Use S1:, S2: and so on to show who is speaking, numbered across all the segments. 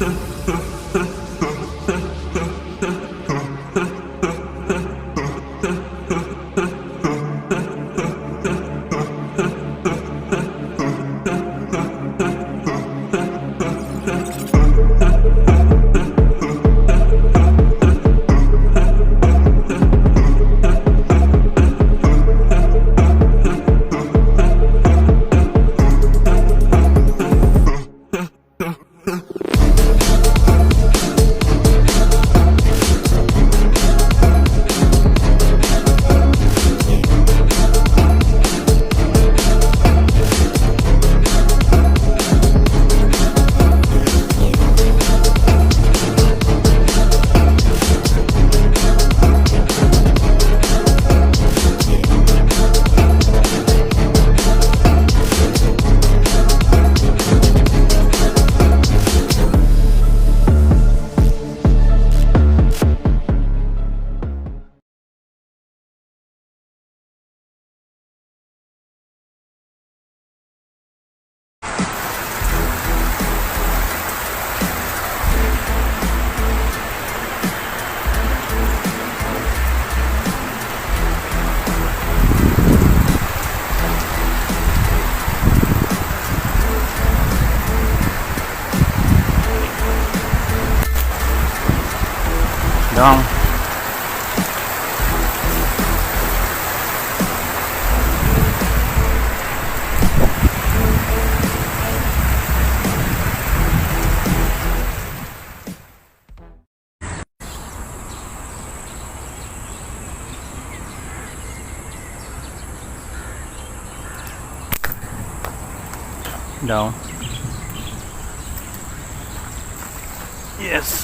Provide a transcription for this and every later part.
S1: Down. Down. Yes.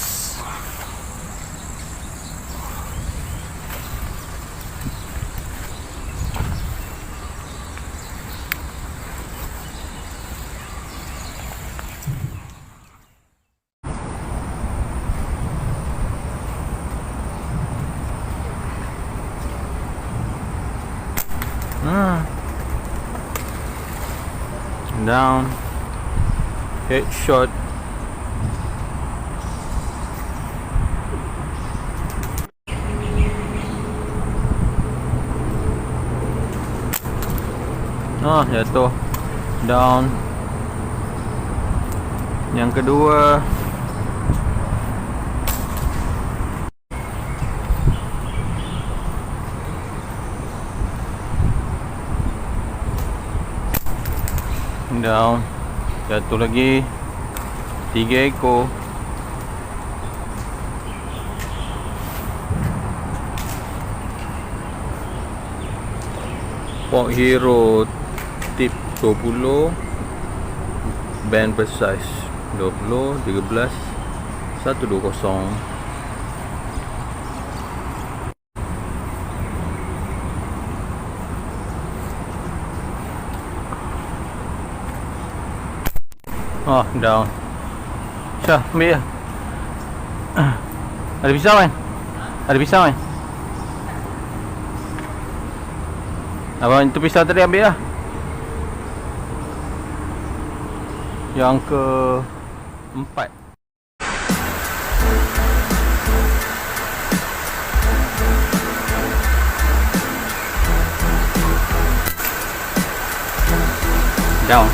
S1: Down. Headshot. Jatuh. Down. Yang kedua. Down. Jatuh lagi. 3 ekor. Port Hero tip 20. Band precise 20, 13, 120. Down. Syah, ambil je. Ada pisau kan? Ada pisau kan? Abang itu pisau tadi ambil lah. Yang ke 4. Down.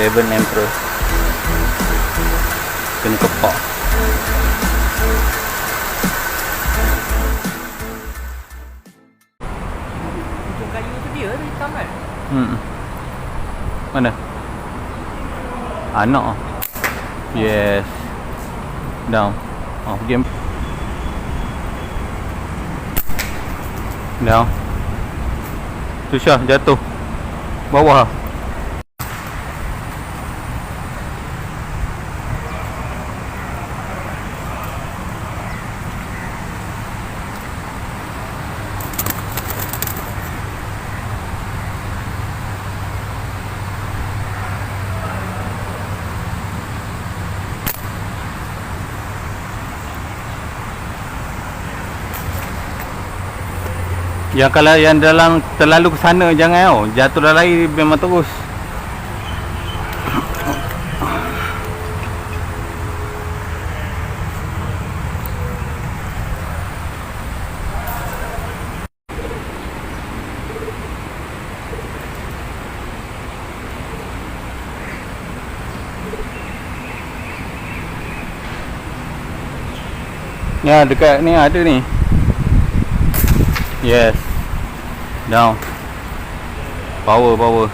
S1: Seven Emperor kena kepak.
S2: Ujung kayu tu dia tu hitam kan?
S1: Mana? Anak. Yes. Down. Game. Down. Tu Syah jatuh bawah. Yang kalau yang dalam terlalu ke sana jangan tau. Jatuh dalam air memang terus. Ya, dekat ni ada ni. Yes. Down. Power.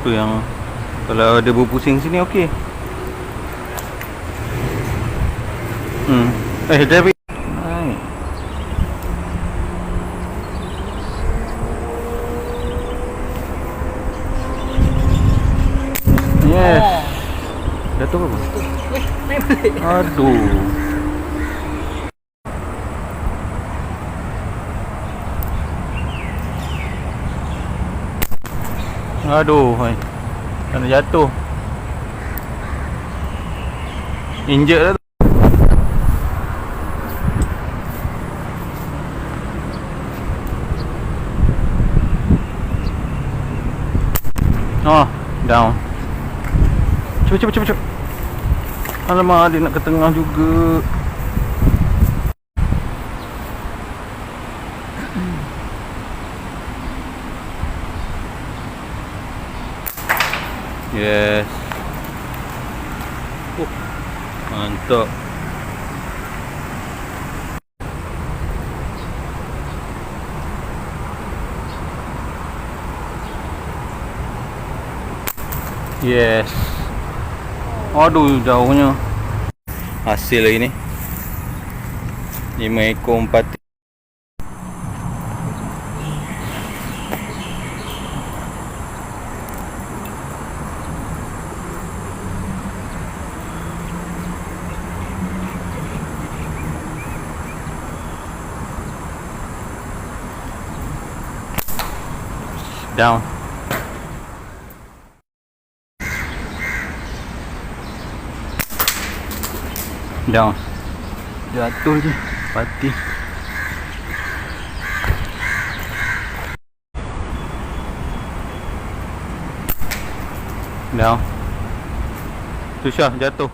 S1: Tu yang kalau ada berpusing sini okey. David. Naik. Yes. Jatuh apa?
S2: Naik balik.
S1: Aduh. Aduh, hai. Kena jatuh. Injek dah tu. Oh, down. Cepat. Alamak, dia nak ke tengah juga. Yes. Mantap. Yes. Aduh, jauhnya. Hasil lagi ni 5 ekor merpati. Down. Down. Jatuh je pati. Down. Tu Syah jatuh.